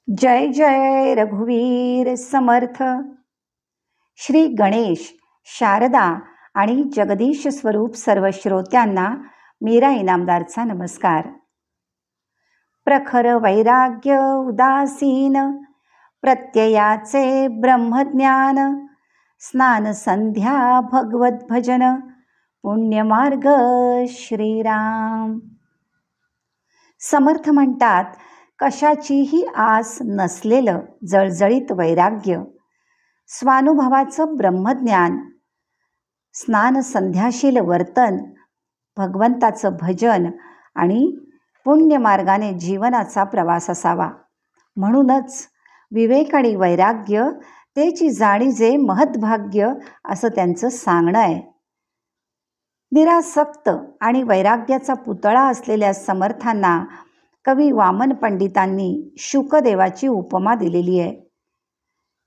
जय जय रघुवीर समर्थ. श्री गणेश, शारदा आणि जगदीश स्वरूप सर्व श्रोत्यांना मीरा इनामदारचा नमस्कार. प्रखर वैराग्य उदासीन, प्रत्ययाचे ब्रह्मज्ञान, स्नान संध्या भगवत भजन, पुण्यमार्ग श्रीराम. समर्थ म्हणतात, कशाचीही आस नसलेलं जळजळीत वैराग्य, स्वानुभवाचं ब्रह्मज्ञान, स्नान संध्याशील वर्तन, भगवंताचं भजन आणि पुण्यमार्गाने जीवनाचा प्रवास असावा. म्हणूनच विवेक आणि वैराग्य तेची जाणीजे महद्भाग्य असं त्यांचं सांगणं आहे. निरासक्त आणि वैराग्याचा पुतळा असलेल्या समर्थांना कवी वामन पंडितांनी शुकदेवाची उपमा दिलेली आहे.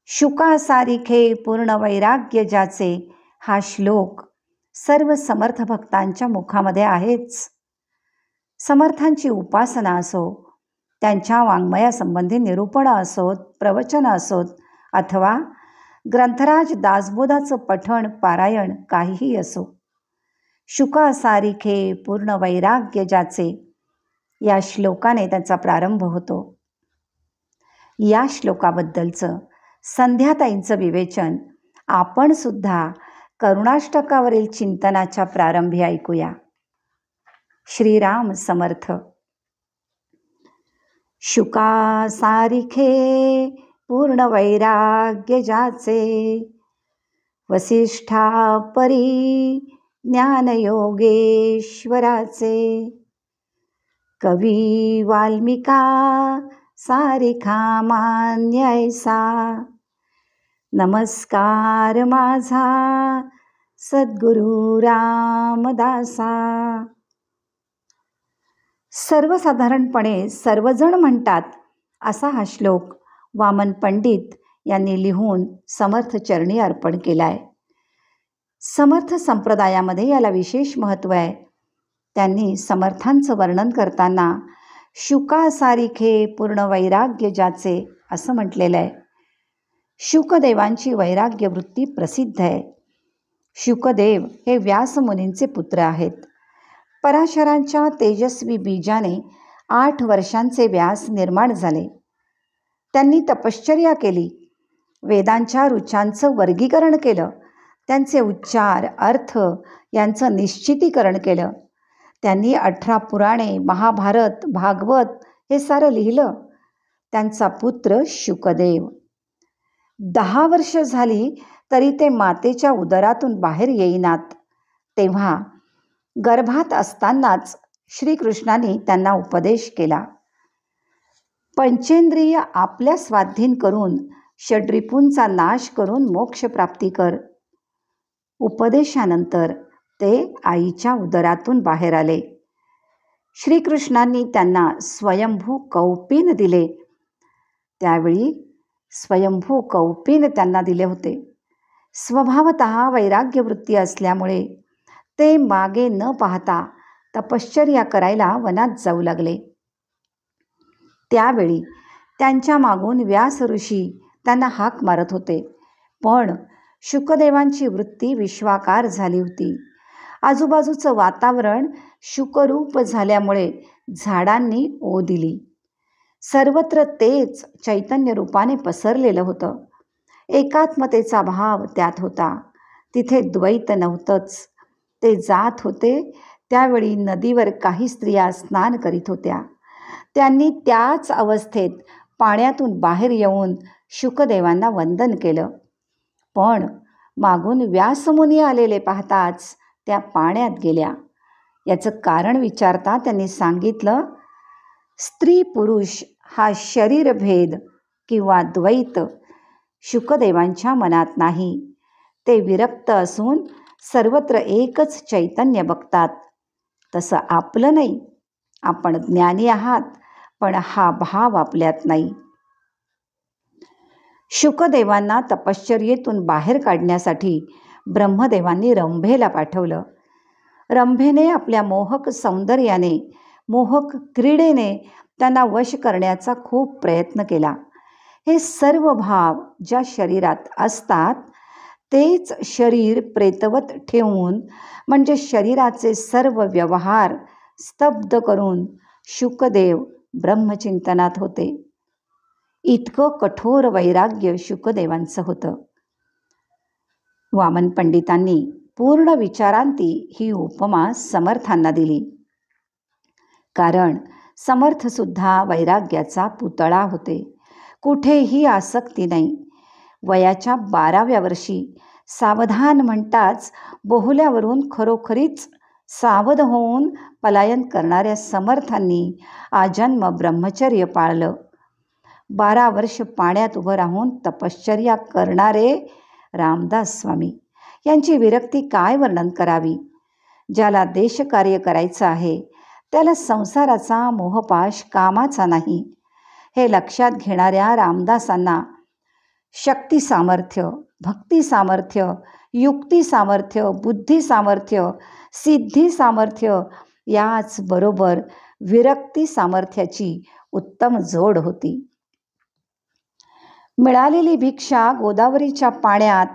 शुकासारिखे पूर्ण वैराग्य ज्याचे हा श्लोक सर्व समर्थ भक्तांच्या मुखामध्ये आहेच. समर्थांची उपासना असो, त्यांच्या वाङ्मयासंबंधी निरूपणं असोत, प्रवचनं असोत अथवा ग्रंथराज दासबोधाचं पठण पारायण काहीही असो, शुकासारिखे पूर्ण वैराग्य ज्याचे या श्लोकाने त्याचा प्रारंभ होतो. या श्लोकाबद्दलचं संध्याताईंचं विवेचन आपण सुद्धा करुणाष्टकावरील चिंतनाच्या प्रारंभी ऐकूया. श्रीराम समर्थ. शुकासारिखे पूर्ण वैराग्य ज्याचे, वसिष्ठा परी ज्ञान योगेश्वराचे, कवी वाल्मिका सारिखा मान्य ऐसा, नमस्कार माझा सद्गुरु रामदासा. सर्वसाधारणपणे सर्वजण म्हणतात असा हा श्लोक वामन पंडित यांनी लिहून समर्थ चरणी अर्पण केला आहे. समर्थ संप्रदायामध्ये याला विशेष महत्त्व आहे. त्यांनी समर्थांचं वर्णन करताना शुकासारिखे पूर्ण वैराग्य ज्याचे असं म्हटलेलं आहे. शुकदेवांची वैराग्य वृत्ती प्रसिद्ध आहे. शुकदेव हे व्यासमुनींचे पुत्र आहेत. पराशरांच्या तेजस्वी बीजाने 8 वर्षांचे व्यास निर्माण झाले. त्यांनी तपश्चर्या केली, वेदांच्या ऋचांचं वर्गीकरण केलं, त्यांचे उच्चार अर्थ यांचं निश्चितीकरण केलं. त्यांनी 18 पुराणे, महाभारत, भागवत हे सारं लिहिलं. त्यांचा पुत्र शुकदेव. 10 वर्ष झाली तरी ते मातेच्या उदरातून बाहेर येईनात. तेव्हा गर्भात असतानाच श्रीकृष्णाने त्यांना उपदेश केला. पंचेंद्रिय आपल्या स्वाधीन करून षड्रिपूंचा नाश करून मोक्षप्राप्ती कर. उपदेशानंतर ते आईच्या उदरातून बाहेर आले. श्रीकृष्णांनी त्यांना स्वयंभू कौपीन दिले. त्यावेळी स्वयंभू कौपीन त्यांना दिले होते. स्वभावतः वैराग्यवृत्ती असल्यामुळे ते मागे न पाहता तपश्चर्या करायला वनात जाऊ लागले. त्यावेळी त्यांच्या मागून व्यास ऋषी त्यांना हाक मारत होते. पण शुकदेवांची वृत्ती विश्वाकार झाली होती. आजूबाजूचं वातावरण शुकरूप झाल्यामुळे झाडांनी ओ दिली. सर्वत्र तेच चैतन्य रूपाने पसरलेलं होतं. एकात्मतेचा भाव त्यात होता. तिथे द्वैत नव्हतंच. ते जात होते त्यावेळी नदीवर काही स्त्रिया स्नान करीत होत्या. त्यांनी त्याच अवस्थेत पाण्यातून बाहेर येऊन शुकदेवांना वंदन केलं. पण मागून व्यासमुनी आलेले पाहताच त्या पाण्यात गेल्या. याचं कारण विचारता त्यांनी सांगितलं, स्त्री पुरुष हा शरीरभेद किंवा द्वैत शुकदेवांच्या मनात नाही. ते विरक्त असून सर्वत्र एकच चैतन्य बघतात. तसं आपलं नाही. आपण ज्ञानी आहात, पण हा भाव आपल्यात नाही. शुकदेवांना तपश्चर्येतून बाहेर काढण्यासाठी ब्रह्मदेवांनी रंभेला पाठवलं. रंभेने आपल्या मोहक सौंदर्याने, मोहक क्रीडेने त्यांना वश करण्याचा खूप प्रयत्न केला. हे सर्व भाव ज्या शरीरात असतात तेच शरीर प्रेतवत ठेवून, म्हणजे शरीराचे सर्व व्यवहार स्तब्ध करून शुकदेव ब्रह्मचिंतनात होते. इतकं कठोर वैराग्य शुकदेवांचं होतं. वामन पंडितांनी पूर्ण विचारांती ही उपमा समर्थांना दिली. कारण समर्थसुद्धा वैराग्याचा पुतळा होते. कुठेही आसक्ती नाही. वयाच्या 12व्या वर्षी सावधान म्हणताच बोहल्यावरून खरोखरीच सावध होऊन पलायन करणाऱ्या समर्थांनी आजन्म ब्रह्मचर्य पाळलं. 12 वर्ष पाण्यात उभं राहून तपश्चर्या करणारे रामदास स्वामी यांची विरक्ती काय वर्णन करावी. ज्याला देशकार्य करायचं आहे त्याला संसाराचा मोहपाश कामाचा नाही, हे लक्षात घेणाऱ्या रामदासांना शक्ती सामर्थ्य, भक्ती सामर्थ्य, युक्ती सामर्थ्य, बुद्धी सामर्थ्य, सिद्धी सामर्थ्य याचबरोबर विरक्ती सामर्थ्याची उत्तम जोड होती. मिळालेली भिक्षा गोदावरीच्या पाण्यात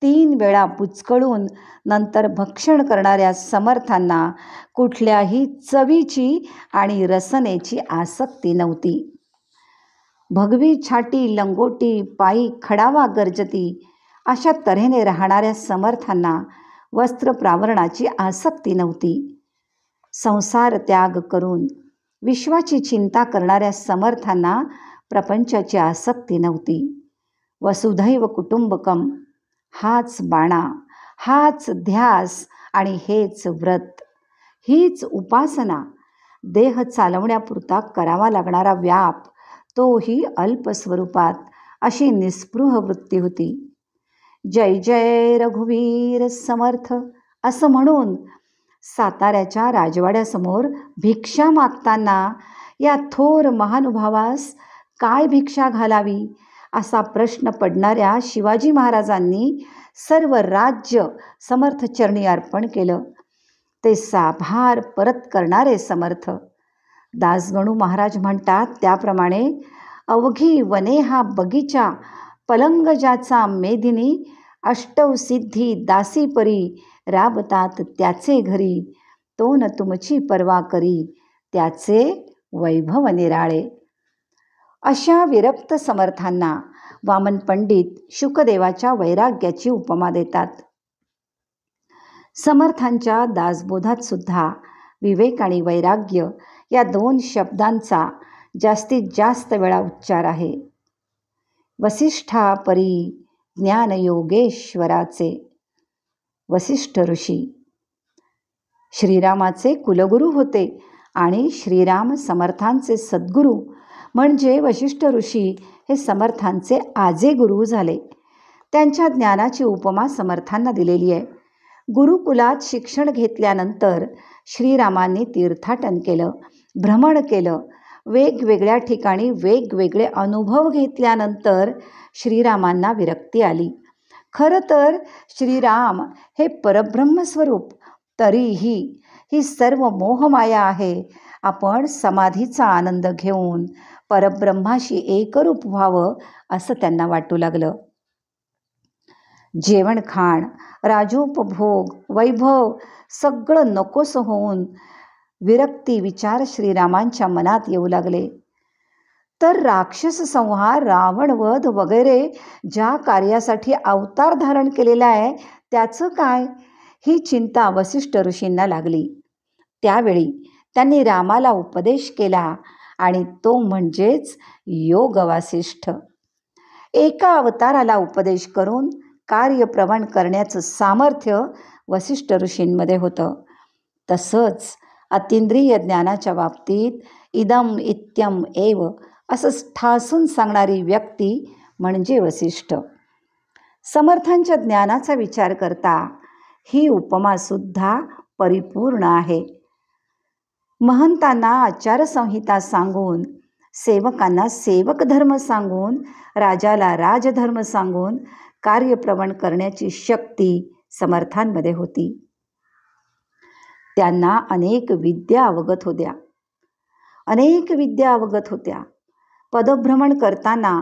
3 वेळा बुचकळून नंतर भक्षण करणाऱ्या समर्थांना कुठल्याही चवीची आणि रसनेची आसक्ती नव्हती. भगवी छाटी लंगोटी पायी खडावा गर्जती अशा तऱ्हेने राहणाऱ्या समर्थांना वस्त्र प्रावरणाची आसक्ती नव्हती. संसार त्याग करून विश्वाची चिंता करणाऱ्या समर्थांना प्रपंचाची आसक्ती नव्हती. वसुधैव कुटुंबकम हाच बाणा, हाच ध्यास आणि हेच व्रत, हीच उपासना, देह चालवण्यापुरता करावा लागणारा व्याप, तोही अल्पस्वरूपात, अशी निस्पृह वृत्ती होती. जय जय रघुवीर समर्थ असं म्हणून साताऱ्याच्या राजवाड्यासमोर भिक्षा मागताना या थोर महानुभावास काय भिक्षा घालावी असा प्रश्न पडणाऱ्या शिवाजी महाराजांनी सर्व राज्य समर्थचरणी अर्पण केलं. ते साभार परत करणारे समर्थ. दासगणू महाराज म्हणतात त्याप्रमाणे अवघी वने हा बगीचा, पलंग ज्याचा मेदिनी, अष्टौ सिद्धी दासी परी, राबतात त्याचे घरी, तो न तुमची पर्वा करी, त्याचे वैभव निराळे. अशा विरक्त समर्थांना वामन पंडित शुकदेवाच्या वैराग्याची उपमा देतात. समर्थांच्या दासबोधात सुद्धा विवेक आणि वैराग्य या 2 शब्दांचा जास्तीत जास्त वेळा उच्चार आहे. वसिष्ठा परी ज्ञानयोगेश्वराचे. वसिष्ठ ऋषी श्रीरामाचे कुलगुरू होते आणि श्रीराम समर्थांचे सद्गुरू म्हणजे वसिष्ठ ऋषी हे समर्थांचे आजे गुरु झाले. त्यांच्या ज्ञानाची उपमा समर्थांना दिलेली आहे. गुरुकुलात शिक्षण घेतल्यानंतर श्रीरामांनी तीर्थाटन केलं, भ्रमण केलं. वेगवेगळ्या ठिकाणी वेगवेगळे अनुभव घेतल्यानंतर श्रीरामांना विरक्ती आली. खरं तर श्रीराम हे परब्रह्मस्वरूप, तरीही ही सर्व मोहमाया आहे. आपण समाधीचा आनंद घेऊन परब्रह्माशी एकरूप व्हावं असं त्यांना वाटू लागलं. जेवणखाण, राजोपभोग, वैभव सगळं नकोसं होऊन विरक्ती विचार श्रीरामांच्या मनात येऊ लागले. तर राक्षस संहार, रावणवध वगैरे ज्या कार्यासाठी अवतार धारण केलेला आहे त्याचं काय, ही चिंता वसिष्ठ ऋषींना लागली. त्यावेळी त्यांनी रामाला उपदेश केला आणि तो म्हणजेच योग वासिष्ठ. एका अवताराला उपदेश करून कार्यप्रवण करण्याचं सामर्थ्य वसिष्ठ ऋषींमध्ये होतं. तसंच अतींद्रिय ज्ञानाच्या बाबतीत इदम इत्यम एव असं ठासून सांगणारी व्यक्ती म्हणजे वसिष्ठ. समर्थांच्या ज्ञानाचा विचार करता ही उपमासुद्धा परिपूर्ण आहे. महंतांना आचारसंहिता सांगून, सेवकांना सेवक धर्म सांगून, राजाला राजधर्म सांगून कार्यप्रवण करण्याची शक्ती समर्थांमध्ये होती. त्यांना अनेक विद्या अवगत होत्या. पदभ्रमण करताना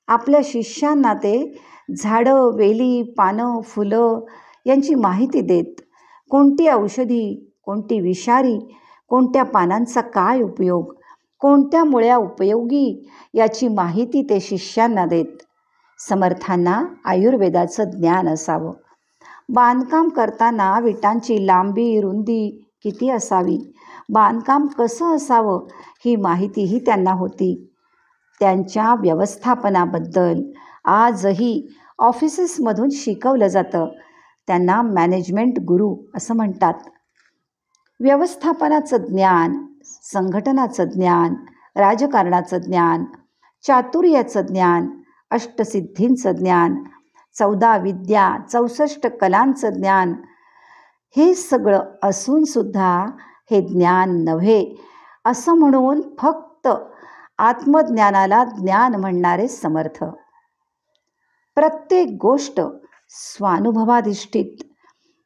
आपल्या शिष्यांना ते झाडं, वेली, पानं, फुलं यांची माहिती देत. कोणती औषधी, कोणती विषारी, कोणत्या पानांचा काय उपयोग, कोणत्या मुळ्या उपयोगी याची माहिती ते शिष्यांना देत. समर्थांना आयुर्वेदाचं ज्ञान असावं. बांधकाम करताना विटांची लांबी, रुंदी किती असावी, बांधकाम कसं असावं ही माहितीही त्यांना होती. त्यांच्या व्यवस्थापनाबद्दल आजही ऑफिसेसमधून शिकवलं जातं. त्यांना मॅनेजमेंट गुरु असं म्हणतात. व्यवस्थापनाचं ज्ञान, संघटनाचं ज्ञान, राजकारणाचं ज्ञान, चातुर्याचं ज्ञान, अष्टसिद्धींचं ज्ञान, 14 विद्या, 64 कलांचं ज्ञान, हे सगळं असूनसुद्धा हे ज्ञान नव्हे असं म्हणून फक्त आत्मज्ञानाला ज्ञान म्हणणारे समर्थ. प्रत्येक गोष्ट स्वानुभवाधिष्ठित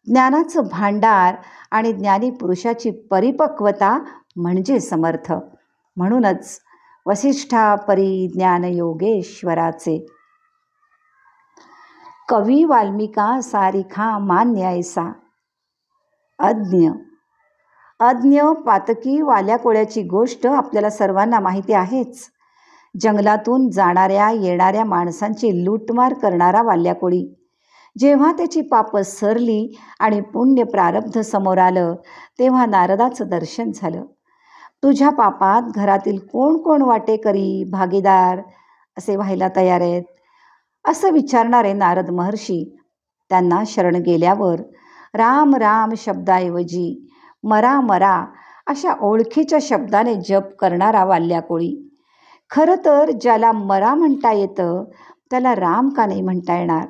ज्ञानाचं भांडार आणि ज्ञानी पुरुषाची परिपक्वता म्हणजे समर्थ. म्हणूनच वसिष्ठा परी ज्ञान योगेश्वराचे. कवी वाल्मिका सारिखा मान्य ऐसा. अज्ञ पातकी वाल्या कोळ्याची गोष्ट आपल्याला सर्वांना माहिती आहेच. जंगलातून जाणाऱ्या येणाऱ्या माणसांची लूटमार करणारा वाल्याकोळी. जेव्हा त्याची पापं सरली आणि पुण्य प्रारब्ध समोर आलं तेव्हा नारदाचं दर्शन झालं. तुझ्या पापात घरातील कोण कोण वाटेकरी, भागीदार असे व्हायला तयार आहेत असं विचारणारे नारद महर्षी त्यांना शरण गेल्यावर राम राम शब्दाऐवजी मरा मरा अशा ओळखीच्या शब्दाने जप करणारा वाल्याकोळी. खरं तर ज्याला मरा म्हणता येतं त्याला राम का नाही म्हणता येणार.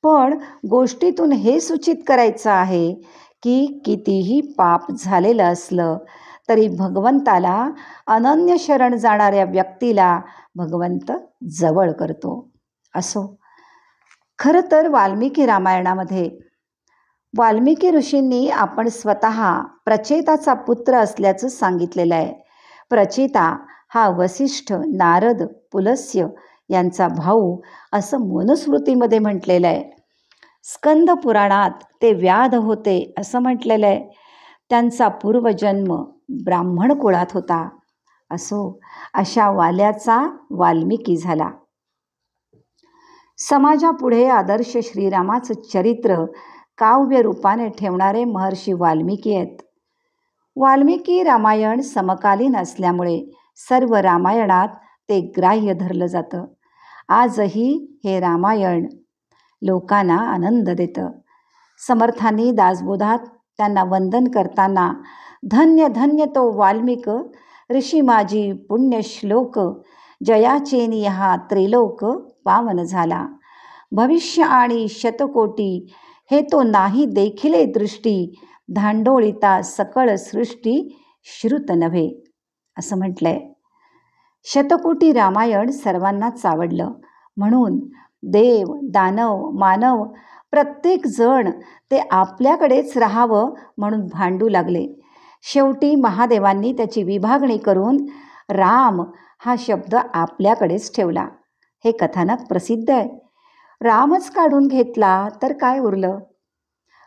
पण गोष्टीतून हे सूचित करायचं आहे की कितीही पाप झालेलं असलं तरी भगवंताला अनन्य शरण जाणाऱ्या व्यक्तीला भगवंत जवळ करतो. असो, खरं तर वाल्मिकी रामायणामध्ये वाल्मिकी ऋषींनी आपण स्वतः प्रचेताचा पुत्र असल्याचं सांगितलेलं आहे. प्रचेता हा वसिष्ठ, नारद, पुलस्त्य यांचा भाऊ असं मनुस्मृतीमध्ये म्हटलेलं आहे. स्कंद पुराणात ते व्याध होते असं म्हटलेलं आहे. त्यांचा पूर्वजन्म ब्राह्मण कुळात होता. असो, अशा वाल्याचा वाल्मिकी झाला. समाजापुढे आदर्श श्रीरामाचं चरित्र काव्य रूपाने ठेवणारे महर्षी वाल्मिकी आहेत. वाल्मिकी रामायण समकालीन असल्यामुळे सर्व रामायणात ते ग्राह्य धरलं जातं. आजही हे रामायण लोकांना आनंद देतं. समर्थांनी दासबोधात त्यांना वंदन करताना धन्य धन्य तो वाल्मिक ऋषी माझी पुण्यश्लोक, जयाचेनी हा त्रिलोक पावन झाला. भविष्य आणि शतकोटी हे तो नाही देखिले दृष्टी, धांडोळिता सकळ सृष्टी श्रुत नव्हे असं म्हटलंय. शतकोटी रामायण सर्वांनाच आवडलं. म्हणून देव, दानव, मानव प्रत्येक जण ते आपल्याकडेच राहावं म्हणून भांडू लागले. शेवटी महादेवांनी त्याची विभागणी करून राम हा शब्द आपल्याकडेच ठेवला. हे कथानक प्रसिद्ध आहे. रामच काढून घेतला तर काय उरलं.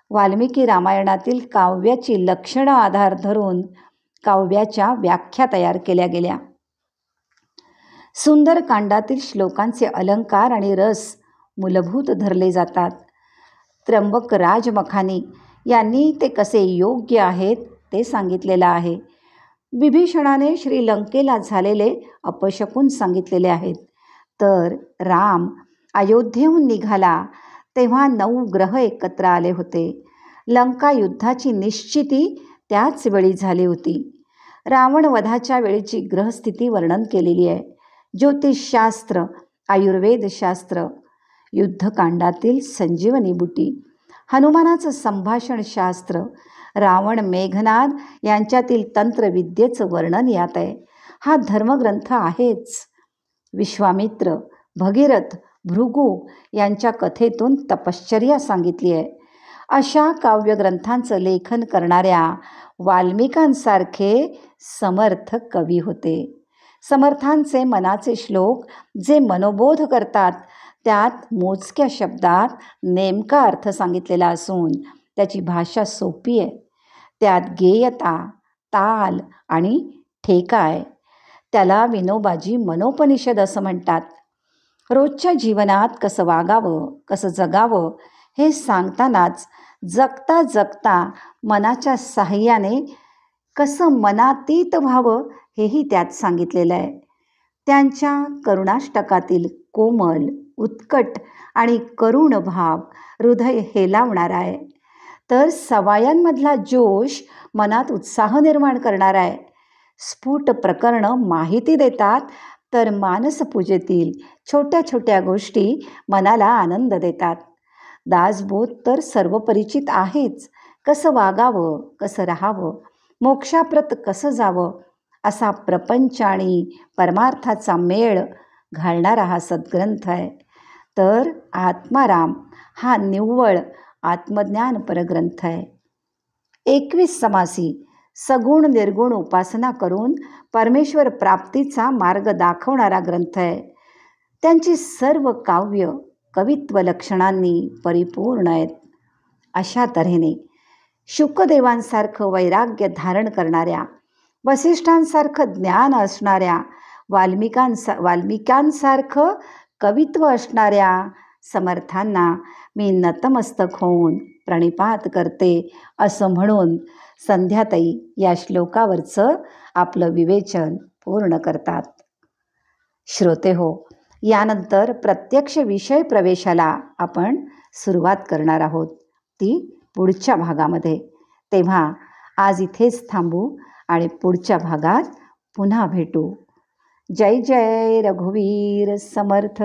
वाल्मिकी रामायणातील काव्याची लक्षणं आधार धरून काव्याच्या व्याख्या तयार केल्या गेल्या. सुंदरकांडातील श्लोकांचे अलंकार आणि रस मूलभूत धरले जातात. त्र्यंबक राजमखानी यांनी ते कसे योग्य आहेत ते सांगितलेलं आहे. विभीषणाने श्रीलंकेला झालेले अपशकुन सांगितलेले आहेत. तर राम अयोध्येहून निघाला तेव्हा 9 ग्रह एकत्र आले होते. लंका युद्धाची निश्चिती त्याच वेळी झाली होती. रावणवधाच्या वेळीची ग्रहस्थिती वर्णन केलेली आहे. ज्योतिषशास्त्र, आयुर्वेदशास्त्र, युद्धकांडातील संजीवनी बुटी, हनुमानाचं संभाषणशास्त्र, रावण मेघनाद यांच्यातील तंत्रविद्येचं वर्णन यात आहे. हा धर्मग्रंथ आहेच. विश्वामित्र, भगीरथ, भृगू यांच्या कथेतून तपश्चर्या सांगितली आहे. अशा काव्यग्रंथांचं लेखन करणाऱ्या वाल्मिकांसारखे समर्थ कवी होते. समर्थांचे मनाचे श्लोक जे मनोबोध करतात त्यात मोजक्या शब्दात नेमका अर्थ सांगितलेला असून त्याची भाषा सोपी आहे. त्यात गेयता, ताल आणि ठेका आहे. त्याला विनोबाजी मनोपनिषद असं म्हणतात. रोजच्या जीवनात कसं वागावं, कसं जगावं हे सांगतानाच जगता जगता मनाच्या साह्याने कसं मनातीत व्हावं हेही त्यात सांगितलेलं आहे. त्यांच्या करुणाष्टकातील कोमल, उत्कट आणि करुण भाव हृदय हेलावणारा आहे. तर सवायांमधला जोश मनात उत्साह निर्माण करणारा आहे. स्फुट प्रकरणं माहिती देतात, तर मानसपूजेतील छोट्या छोट्या गोष्टी मनाला आनंद देतात. दासबोध तर सर्व परिचित आहेच. कसं वागावं, कसं राहावं, मोक्षाप्रत कसं जावं असा प्रपंच आणि परमार्थाचा मेळ घालणारा हा सद्ग्रंथ आहे. तर आत्माराम हा निव्वळ आत्मज्ञान परग्रंथ आहे. 21 समासी सगुण निर्गुण उपासना करून परमेश्वर प्राप्तीचा मार्ग दाखवणारा ग्रंथ आहे. त्यांची सर्व काव्य कवित्व लक्षणांनी परिपूर्ण आहेत. अशा तऱ्हेने शुकदेवांसारखं वैराग्य धारण करणाऱ्या, वसिष्ठांसारखं ज्ञान असणाऱ्या, वाल्मिकांसारखं कवित्व असणाऱ्या समर्थांना मी नतमस्तक होऊन प्रणिपात करते असं म्हणून संध्याताई या श्लोकावरचं आपलं विवेचन पूर्ण करतात. श्रोतेहो, यानंतर प्रत्यक्ष विषय प्रवेशाला आपण सुरुवात करणार आहोत, ती पुढच्या भागामध्ये. तेव्हा आज इथेच थांबू आणि पुढच्या भागात पुन्हा भेटू. जय जय रघुवीर समर्थ.